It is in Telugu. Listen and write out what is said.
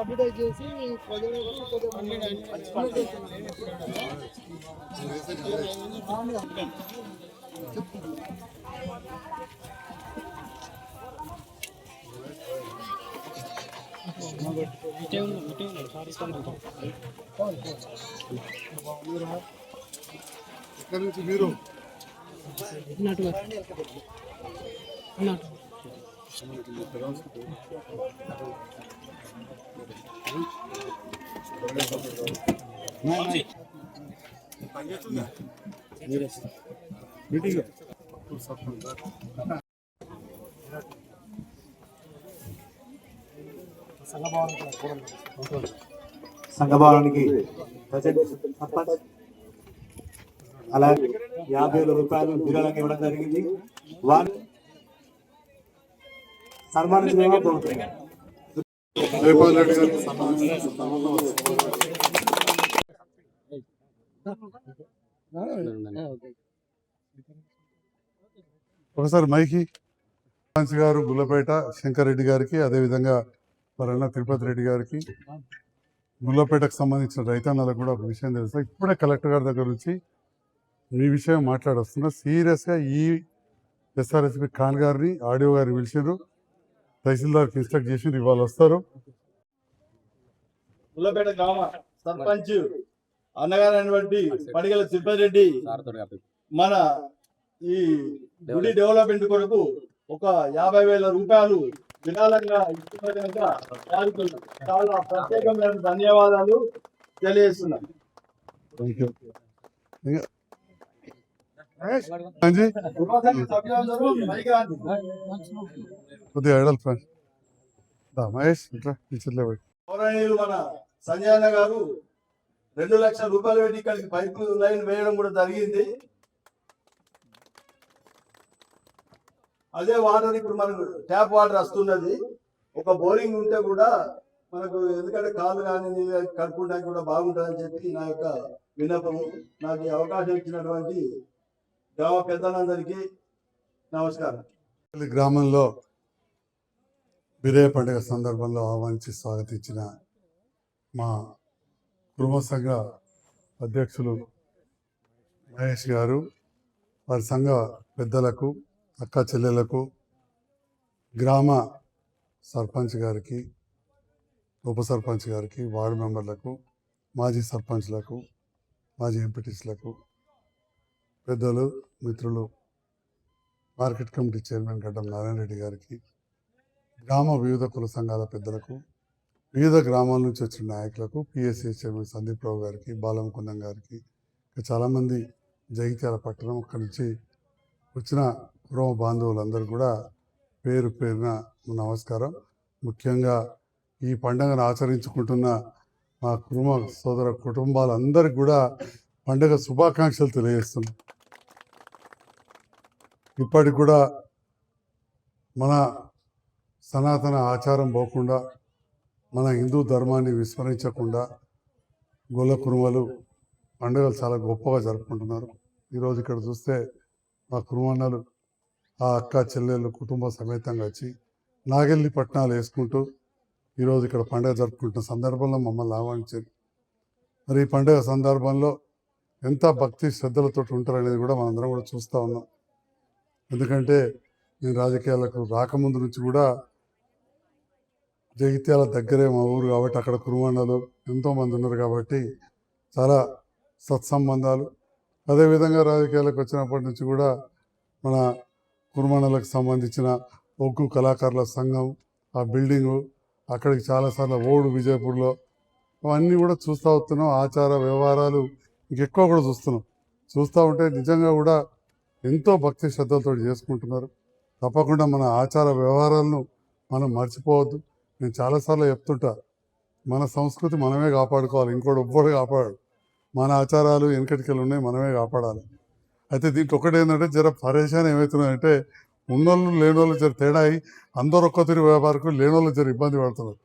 అప్డేట్ చేసి ఎక్కడి నుంచి మీరు సంఘభావానికి అలాగే 50,000 రూపాయలు విరాళంగా ఇవ్వడం జరిగింది. వారు సన్మానించడం కోరుతున్నాం. ఒకసారి మైకి గారు గుల్లపేట శంకర్ రెడ్డి గారికి, అదేవిధంగా వారన్న తిరుపతి రెడ్డి గారికి, గుల్లపేటకు సంబంధించిన రైతన్నలకు కూడా ఒక విషయం తెలుసు. ఇప్పుడే కలెక్టర్ గారి దగ్గర నుంచి మీ విషయం మాట్లాడొస్తున్నా. సీరియస్గా ఈ ఎస్ఆర్ఎస్పి ఖాన్ గారిని ఆడియో గారిని పిలిచారు, తహసీల్దార్కి ఇన్స్ట్రక్ట్ చేసి ఇవాళ వస్తారు. గుల్లపేట గ్రామ సర్పంచ్ అన్నగారైనటువంటి పడిగల తిరుపతి రెడ్డి మన ఈ గుడి డెవలప్మెంట్ కొరకు ఒక 50,000 రూపాయలు విరాళంగా చాలా ప్రత్యేకమైన ధన్యవాదాలు తెలియజేస్తున్నాం. గౌరవనీయులు మన సంజయ్ అన్న గారు 2 లక్షల రూపాయలు పెట్టి ఇక్కడికి పైప్ లైన్ వేయడం కూడా జరిగింది. అదే వాటర్ ఇప్పుడు మనకు ట్యాప్ వాటర్ వస్తున్నది. ఒక బోరింగ్ ఉంటే కూడా మనకు, ఎందుకంటే కాళ్ళు కానీ నీళ్ళు కడుపుకోవడానికి కూడా బాగుంటుందని చెప్పి నా యొక్క విన్నపము. నాకు ఈ అవకాశం ఇచ్చినటువంటి గ్రామ పెద్దలందరికీ నమస్కారం. గ్రామంలో బిరే పండుగ సందర్భంలో ఆహ్వానించి స్వాగతించిన మా కుటుంబ సంఘ అధ్యక్షులు మహేష్ గారు, వారి సంఘ పెద్దలకు, అక్క చెల్లెలకు, గ్రామ సర్పంచ్ గారికి, ఉప సర్పంచ్ గారికి, వార్డు మెంబర్లకు, మాజీ సర్పంచ్లకు, మాజీ ఎంపీటీసీలకు, పెద్దలు, మిత్రులు, మార్కెట్ కమిటీ చైర్మన్ గడ్డం నారాయణ రెడ్డి గారికి, గ్రామ వివిధ కుల సంఘాల పెద్దలకు, వివిధ గ్రామాల నుంచి వచ్చిన నాయకులకు, పిఎస్సి చైర్మన్ సందీప్ రావు గారికి, బాలముకుందం గారికి, ఇంకా చాలామంది జగిత్యాల పట్టణం అక్కడి నుంచి వచ్చిన కుటుంబ బాంధవులందరూ కూడా పేరు పేరున నమస్కారం. ముఖ్యంగా ఈ పండుగను ఆచరించుకుంటున్న మా కుటుంబ సోదర కుటుంబాలందరికీ కూడా పండుగ శుభాకాంక్షలు తెలియజేస్తున్నాం. ఇప్పటికి కూడా మన సనాతన ఆచారం పోకుండా, మన హిందూ ధర్మాన్ని విస్మరించకుండా గొల్ల కురుమలు పండుగలు చాలా గొప్పగా జరుపుకుంటున్నారు. ఈరోజు ఇక్కడ చూస్తే మా కురుమన్నలు ఆ అక్క చెల్లెళ్ళు కుటుంబ సమేతంగా వచ్చి నాగెల్లి పట్నాలు వేసుకుంటూ ఈరోజు ఇక్కడ పండుగ జరుపుకుంటున్న సందర్భంలో మమ్మల్ని ఆహ్వానించారు. మరి ఈ పండుగ సందర్భంలో ఎంత భక్తి శ్రద్ధలతో ఉంటారనేది కూడా మనందరం కూడా చూస్తూ ఉన్నాం. ఎందుకంటే నేను రాజకీయాలకు రాకముందు నుంచి కూడా జగిత్యాల దగ్గరే మా ఊరు కాబట్టి అక్కడ కురుమన్నలు ఎంతోమంది ఉన్నారు కాబట్టి చాలా సత్సంబంధాలు. అదేవిధంగా రాజకీయాలకు వచ్చినప్పటి నుంచి కూడా మన కురుమన్నలకు సంబంధించిన ఒగ్గు కళాకారుల సంఘం, ఆ బిల్డింగు, అక్కడికి చాలాసార్లు ఓడు విజయపూర్లో అవన్నీ కూడా చూస్తూ వస్తున్నాం. ఆచార వ్యవహారాలు ఇంకెక్కువ కూడా చూస్తూ ఉంటే నిజంగా కూడా ఎంతో భక్తి శ్రద్ధలతో చేసుకుంటున్నారు. తప్పకుండా మన ఆచార వ్యవహారాలను మనం మర్చిపోవద్దు. నేను చాలాసార్లు చెప్తుంటా, మన సంస్కృతి మనమే కాపాడుకోవాలి, ఇంకోటి ఒవ్వడు కాపాడు. మన ఆచారాలు వెనకటికెళ్ళి ఉన్నాయి, మనమే కాపాడాలి. అయితే దీంట్లో ఒకటి ఏంటంటే జర పరేషాన్ ఏమవుతున్నాయంటే ఉన్నోళ్ళు లేనోళ్ళు జర తేడా అయ్యి అందరూ ఒక్క తిరిగి వ్యాపారకు లేనోళ్ళు జర ఇబ్బంది పడుతున్నారు.